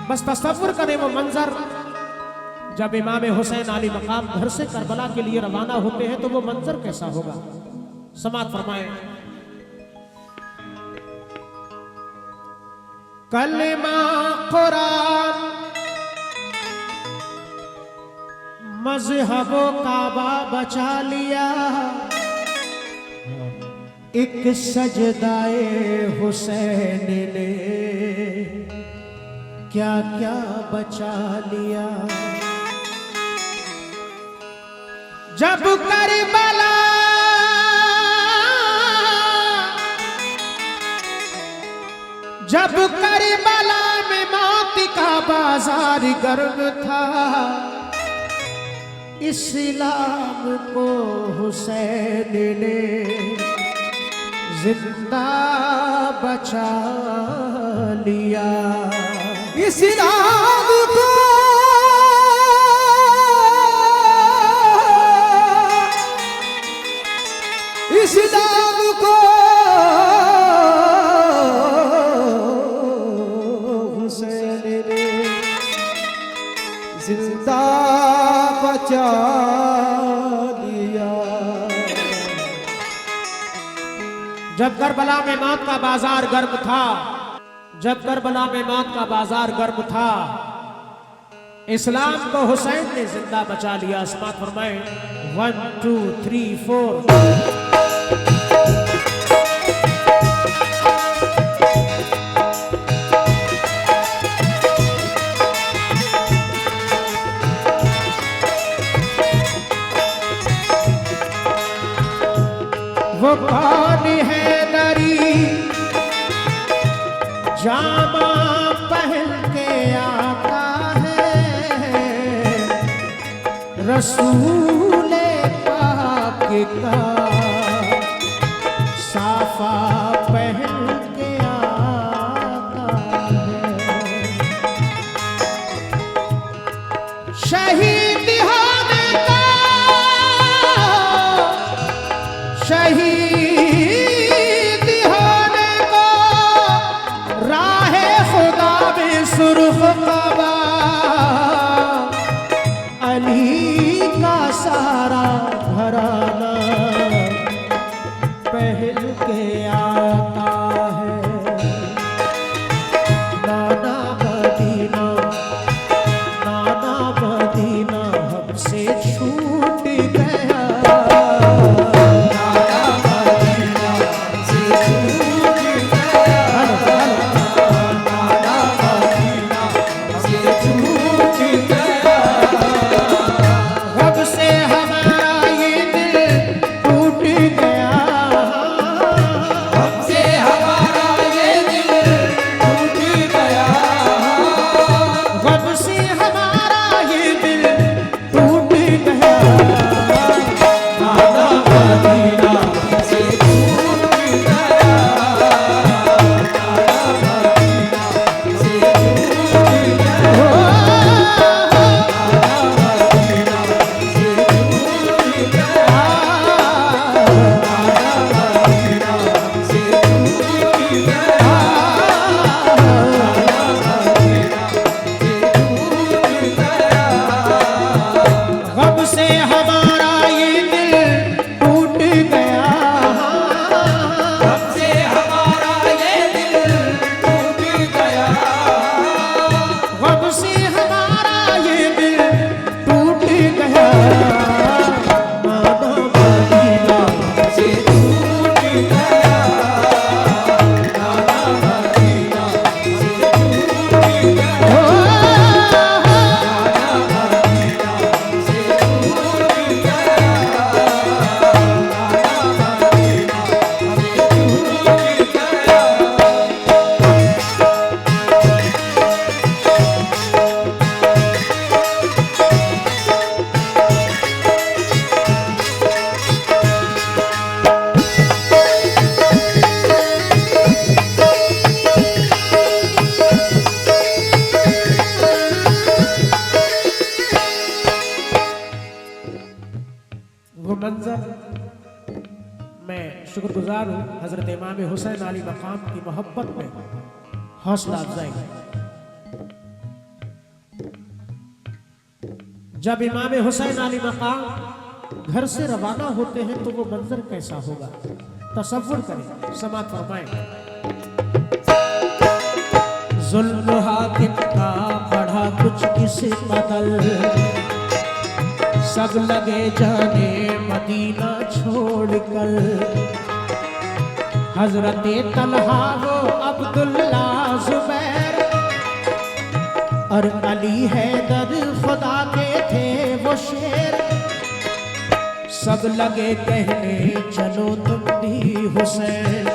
बस तसव्वुर करें वो मंजर, जब इमाम हुसैन आली मकाम घर से करबला के लिए रवाना होते हैं तो वो मंजर कैसा होगा। समात फरमाए। कलमा कुरान मजहबो काबा बचा लिया, एक सजदाए हुसैन ने क्या क्या बचा लिया। जब करबला में मौत का बाजार गर्म था, इस्लाम को हुसैन ने जिंदा बचा लिया। इस्लाम को हुसैन ने जिंदा बचा लिया। जब करबला में मौत का बाजार गर्म था, जब करबला में मौत का बाजार गर्म था, इस्लाम को हुसैन ने जिंदा बचा लिया। समात फरमाए 1 2 3 4। वो कौन है दरी जामा पहन के आता है, रसूले पाक का साफा पहन के आता है। शहीद होने का, शहीद होने को राहे खुदा में सुर्ख कबा, अली का सारा घराना पहल के आता है। नाना मदीना, नाना मदीना हमसे छूट गया, शुक्रगुजार हूँ हजरत इमाम हुसैन अली मकाम की मोहब्बत में हौसला अफजाई है। जब इमाम हुसैन अली मकाम घर से रवाना होते हैं तो वो मंजर कैसा होगा, तसव्वुर करें, समात फरमाएं। जुल्म हाकिम का बढ़ा कुछ इस कदर, सब लगे जाने मदीना छोड़कर। हजरते तलहा वो अब्दुल्ला जुबैर और अली हैदर खुदा के थे वो शेर। सब लगे कहने चलो तुम भी हुसैन,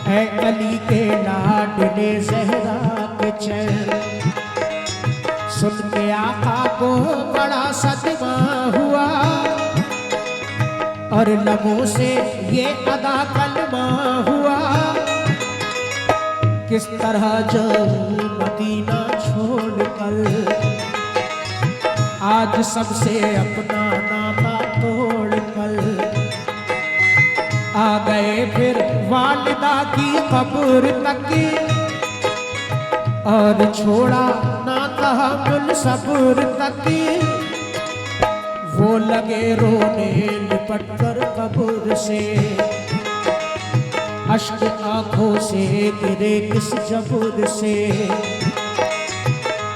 ऐ अली के लाडले ज़हरा के चैन। सुन के आका को बड़ा सदमा हुआ और लबों से ये अदा कलमा हुआ। किस तरह जाऊं मदीना छोड़कर, आज सबसे अपना नाता तोड़कर। आ गए फिर वालिदा की कब्र तक और छोड़ा ना तहम्मुल सब्र तक। वो लगे रोने लिपट कर कब्र से, अश्क आंखों से गिरे किस जबुर से।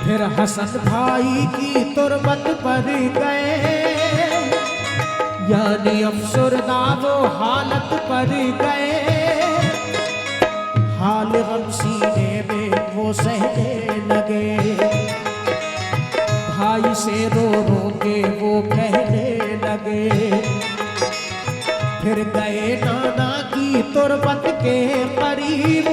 फिर हसन भाई की तुरबत पर गए, यानी अफसरदा वो हालत पर गए। हाल गम सीने में वो सहने लगे, भाई से रो रो के वो कहने लगे। फिर गए नाना की तुरबत के करीब,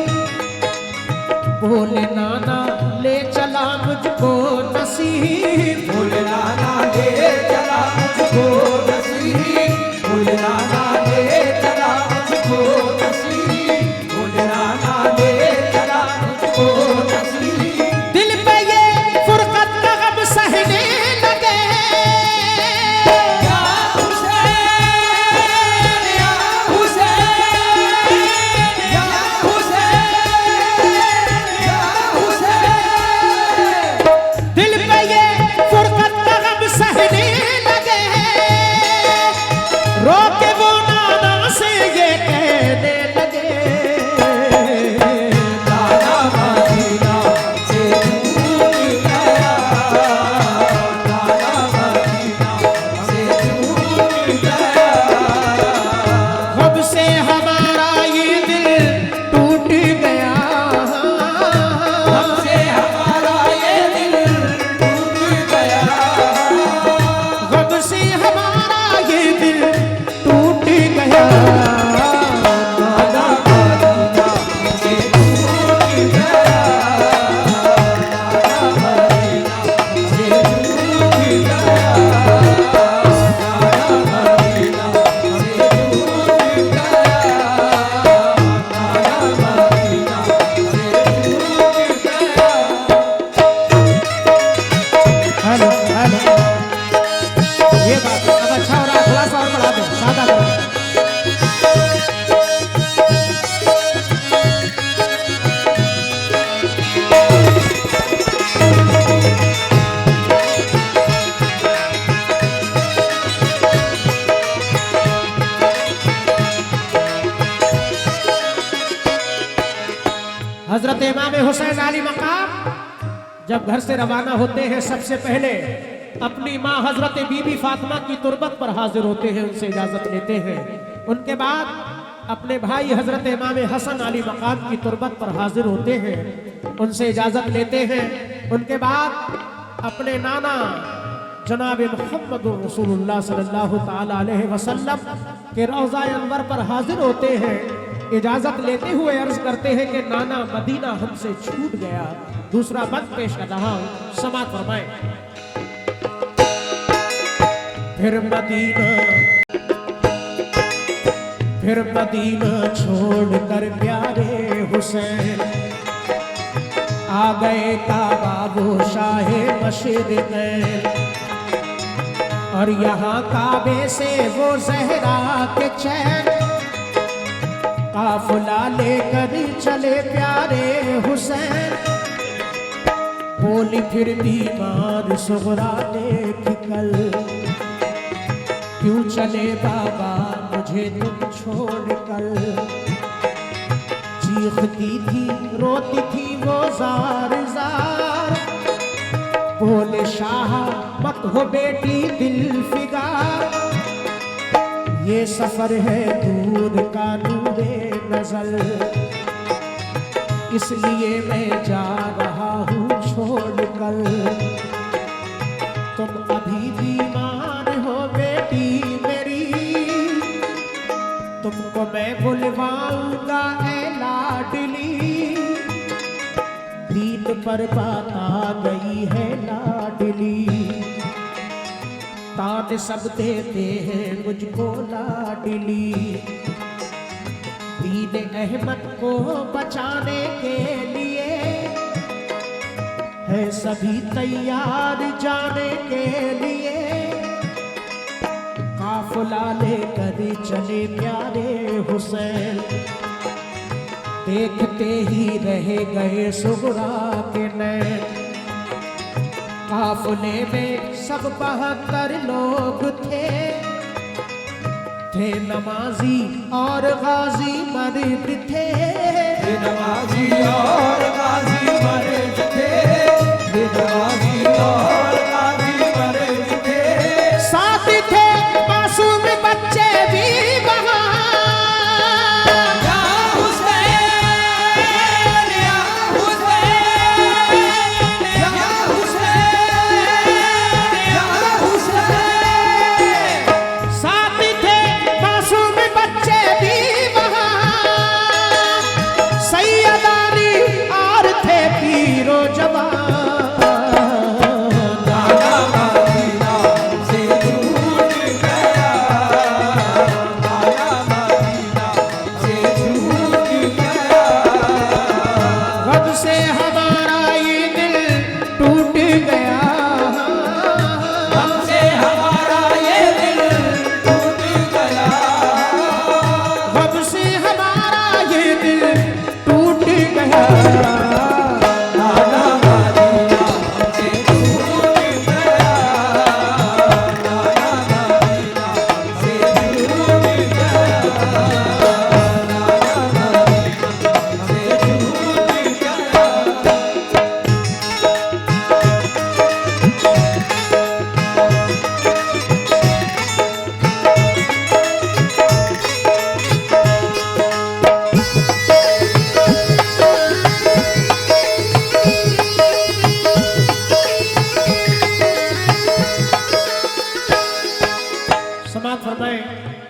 बोले नाना ले चला मुझको नसीब। बोले नाना ले चला मुझको नसीब, बोले नाना ले चला मुझको नसीब, बोले नाना ले चला मुझको नसीब। दिल पे ये फुरकत का गम सहने लगे, या हुसैन या हुसैन या हुसैन या हुसैन। दिल पे ये फुरकत का गम सहने लगे। रो के वो नाना से ये कहने लगे, नाना मदीना से दूर गया, नाना मदीना से दूर गया। कब से हमारा ये दिल टूट गया, हमसे हमारा ये दिल टूट गया, कब से हमारा ये दिल टूट गया। नाना मदीना से दूर गया, नाना मदीना से दूर गया, नाना मदीना से दूर गया, नाना मदीना से दूर गया। हेलो हेलो, ये बात है। अब अच्छा हो रहा है, थोड़ा सा और बढ़ा दो, सादा करो। हजरत इमाम हुसैन अली मकाम जब घर से रवाना होते हैं, सबसे पहले अपनी माँ हजरत बीबी फातिमा की तुरबत पर हाजिर होते हैं, उनसे इजाजत लेते हैं। उनके बाद अपने भाई हजरत इमाम हसन अली मकाम की तुरबत पर हाजिर होते हैं, उनसे इजाजत लेते हैं। उनके बाद अपने नाना जनाब मुहम्मद रसूलुल्लाह सल्लल्लाहु ताला अलैहि वसल्लम के रोज़ा अनवर पर हाजिर होते हैं, इजाजत लेते हुए अर्ज करते हैं कि नाना मदीना हमसे छूट गया। दूसरा बंद पेश कर रहा हूं, समात फरमाएं। फिर मदीना छोड़कर प्यारे हुसैन आ गए काबा वो शाहे मशरिक़, और यहाँ काबे से वो ज़हरा के चैन। काफिला लेकर चले प्यारे हुसैन, बोली फिर बीमार सुगरा देख कल, क्यों चले बाबा मुझे तुम छोड़ कर। चीखती थी रोती थी वो जार जार, बोले शाह मत हो बेटी दिल फिगार, ये सफर है दूर का नूरे नजर, इसलिए मैं जा रहा हूँ छोड़ कर। तुम अभी बीमार हो बेटी मेरी, तुमको मैं बुलवाऊंगा ऐ लाडली, दीन पर बात आ गई है लाडली, तान सब देते हैं मुझको लाडली। दीन अहमद को बचाने के लिए है सभी तैयार जाने के लिए, काफिला लेकर चले प्यारे हुसैन, देखते ही रह गए सुगरा के नैन। काफिले में सब 72 लोग थे नमाजी और गाजी मर्द थे, नमाजी और गाजी मर्द थे, नमाजी और गाजी मर्द थे। साथ थे मासूम बच्चे भी वहाँ,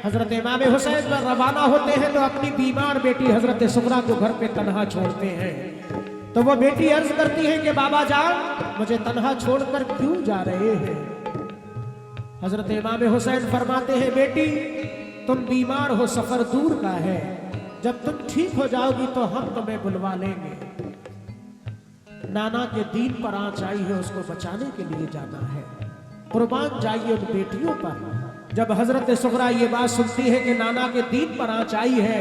हजरत इमाम हुसैन पर रवाना होते हैं तो अपनी बीमार बेटी हजरत सुगरा को घर पे तन्हा छोड़ते हैं। तो वो बेटी अर्ज करती है कि बाबा जान मुझे तन्हा छोड़कर क्यों जा रहे हैं। हजरत इमाम हुसैन फरमाते हैं बेटी तुम बीमार हो, सफर दूर का है, जब तुम ठीक हो जाओगी तो हम तुम्हें बुलवा लेंगे। नाना के दीन पर आंच आई है, उसको बचाने के लिए जाना है, कुर्बान जाइए उन बेटियों पर। जब हजरत सुगरा ये बात सुनती है कि नाना के दीन पर आंच आई है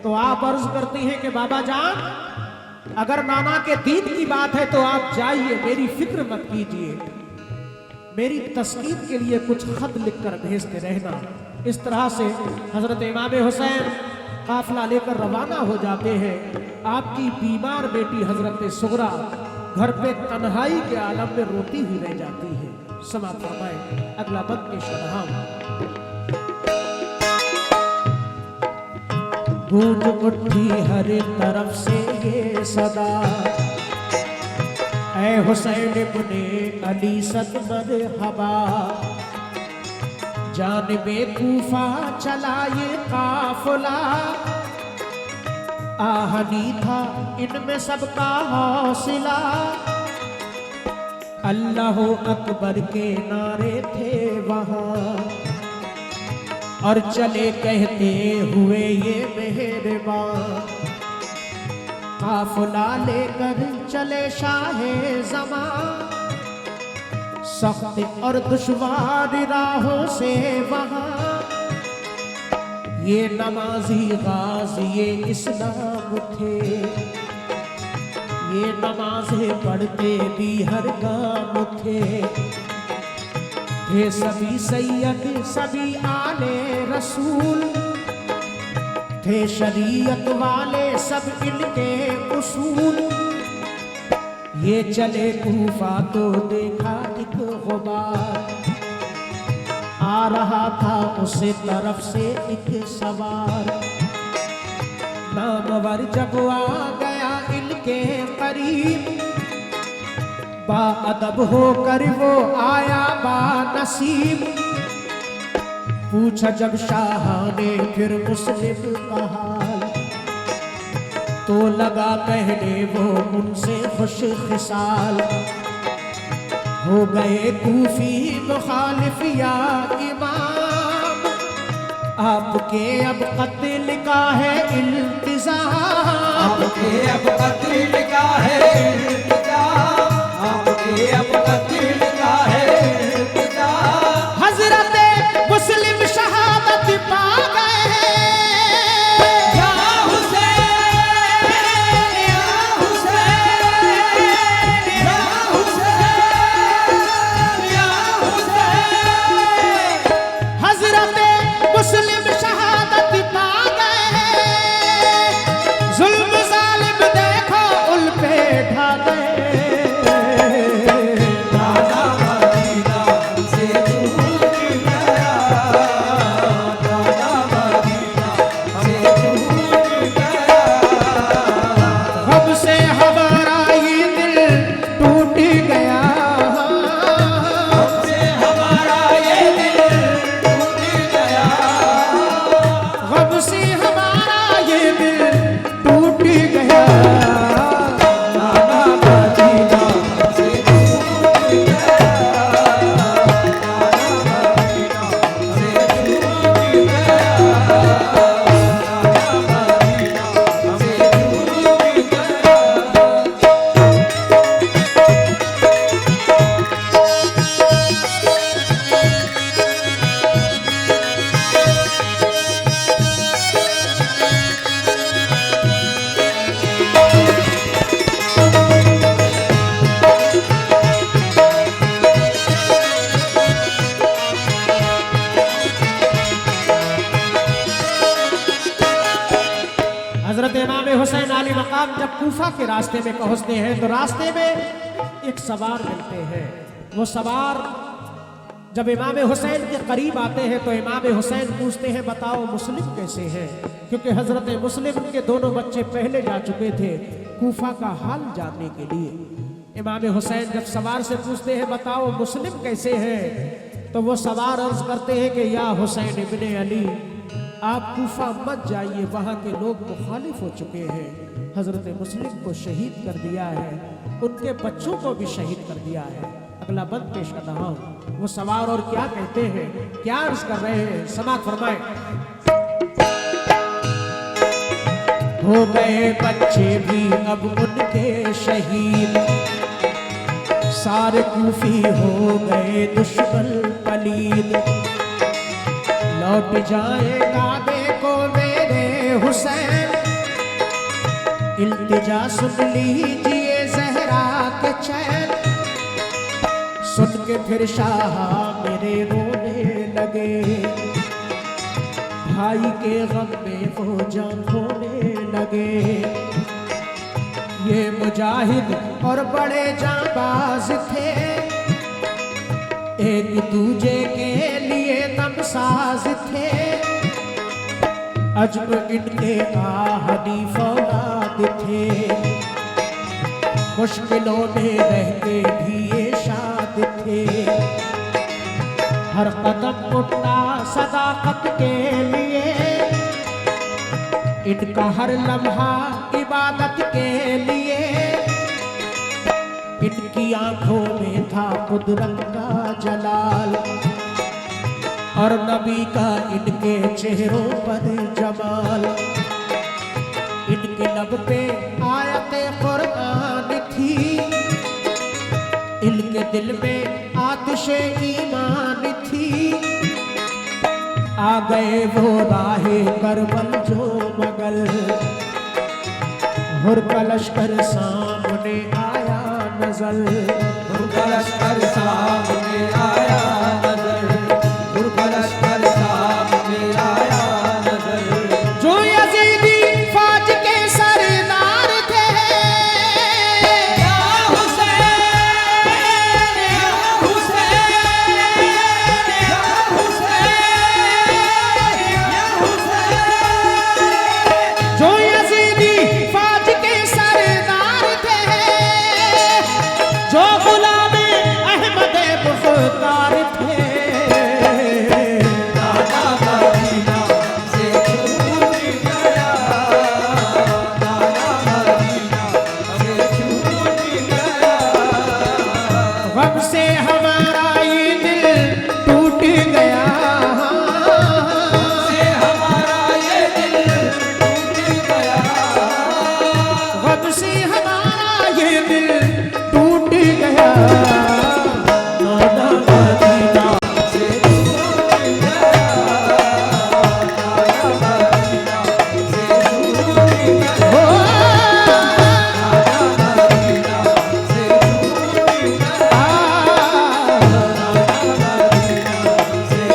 तो आप अर्ज करती हैं कि बाबा जान अगर नाना के दीन की बात है तो आप जाइए, मेरी फिक्र मत कीजिए, मेरी तस्कीन के लिए कुछ खत लिखकर भेजते रहना। इस तरह से हजरत इमाम हुसैन काफिला लेकर रवाना हो जाते हैं। आपकी बीमार बेटी हजरत सुगरा घर पे तन्हाई के आलम में रोती हुई रह जाती है। समाप्त फरमाए अगला बंद के शरहाम। गूंज उठी हर तरफ से ये सदा, ऐ हुसैन इब्ने अली सद मरहबा, जानिबे कूफा चला ये काफिला, आहनी था इनमें सबका हौसला, अल्लाह अकबर के नारे थे वहाँ, और चले कहते हुए ये मेहरबान, काफिला लेकर चले शाहे ज़मां, सख्त और दुश्वार राहों से वहाँ, ये नमाजी गाज़ी इस्लाम थे, ये नमाजें पढ़ते भी हर गाम थे सभी सैयद सभी आले रसूल, थे शरीयत वाले सब इनके उसूल। ये चले कूफा तो देखा एक गुबार, आ रहा था उस तरफ से एक सवार। नामवर जब आ गया इनके करीब, बाअदब होकर वो आया बानसीब। पूछा जब शाह ने फिर मुस्लिम का हाल, तो लगा कहने वो उनसे खुश खिसाल। हो गए कूफी मुखालिफ या इमाम, आपके अब कत्ल का है इल्तिज़ाम, आपके अब कत्ल का है इल्तिज़ाम, आपके अब कत्ल का है इल्तिज़ाम। हज़रत मुस्लिम शहादत पा गए, या हुसैन या हुसैन या हुसैन या हुसैन। हज़रत मुस्लिम शहादत पा गए, जुल्म जालिम देखो उन पे ढा गए। दादा मदीना से छूट गया, दादा मदीना से छूट गया। अब से हमारा ये दिल टूट गया, हमसे हमारा ये दिल टूट गया, अब से हमारा ये दिल टूट गया। दादा मदीना से छूट गया, दादा मदीना से छूट गया, दादा मदीना से छूट गया। हजरत इमाम हुसैन अली मकाम जब कूफा के रास्ते में पहुंचते हैं तो रास्ते में एक सवार मिलते हैं। वो सवार जब इमाम हुसैन के करीब आते हैं तो इमाम हुसैन पूछते हैं बताओ मुस्लिम कैसे हैं, क्योंकि हजरत मुस्लिम के दोनों बच्चे पहले जा चुके थे कूफा का हाल जानने के लिए। इमाम हुसैन जब सवार से पूछते हैं बताओ मुस्लिम कैसे हैं, तो वो सवार अर्ज करते हैं कि या हुसैन इब्ने अली, आप कूफा मत जाइए, वहाँ के लोग मुखालिफ हो चुके हैं। हजरत मुस्लिम को शहीद कर दिया है, उनके बच्चों को भी शहीद कर दिया है। अगला बंद पेश कर रहा हूँ। वो सवार और क्या कहते हैं, क्या अर्ज कर रहे हैं, समाअत फरमाएं। हो गए बच्चे भी अब उनके शहीद, सारे कूफी हो गए दुश्मन पलीद। लौट जाएगा देखो मेरे हुसैन, इल्तिजा सुन लीजिए ज़हरा के चैन। सुन के फिर शाह मेरे रोने लगे, भाई के गम में वो जान खोने लगे। ये मुजाहिद और बड़े जांबाज थे, एक दूजे के लिए दमसाज थे। अजब इनके आहनी फौलाद थे, मुश्किलों में रहते भी ये शाद थे। हर कदम उठता सदाकत के लिए, इनका हर लम्हा इबादत के लिए। इनकी आंखों में था कुदरत का जलाल, और नबी का इनके चेहरों पर जमाल। इनके लब पे आयते कुरान थी, इनके दिल में आतिशे ईमान थी। आ गए वो राहे करबल जो मगल, हुर का लश्कर सामने आया नजर, हुर का लश्कर सामने आया नजर, हुर का लश्कर सामने आया नजर। जो यजीदी फौज के सरदार थे, या हुसैन या हुसैन या हुसैन या हुसैन। जो यजीदी फौज के सरदार थे, जो गुलाम अहमद मुख्तार थे, दादा मदीना से छूट गया, दादा मदीना से छूट गया। गम से हमारा ये दिल टूट गया, से हमारा ये दिल टूट गया, गम से हमारा ये दिल टूट गया। दादा मदीना से छूट गया, दादा मदीना से छूट गया, हो, दादा मदीना से छूट गया, आ, दादा मदीना से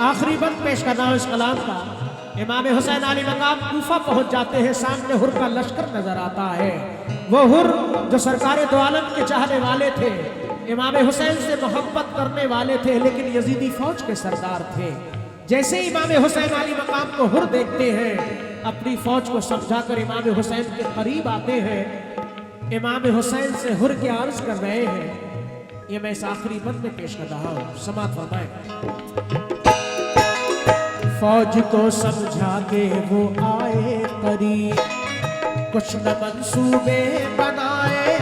आखिरी बंद पेश करना है इस कलाम का। इमाम हुसैन अली मकाम कूफा पहुंच जाते हैं, सामने हुर का लश्कर नजर आता है। वो हुर जो सरकार दो आलम के चाहने वाले थे, इमाम हुसैन से मोहब्बत करने वाले थे, लेकिन यजीदी फौज के सरदार थे। जैसे ही इमाम हुसैन अली मकाम को हुर देखते हैं, अपनी फौज को समझाकर इमाम हुसैन के करीब आते हैं। इमाम हुसैन से हुर के अर्ज कर रहे हैं। ये मैं इस आखिरी बंद में पेश कर रहा हूँ, समात फरमाएं। फौज को समझा के वो आए करीब, कुछ न मंसूबे बनाए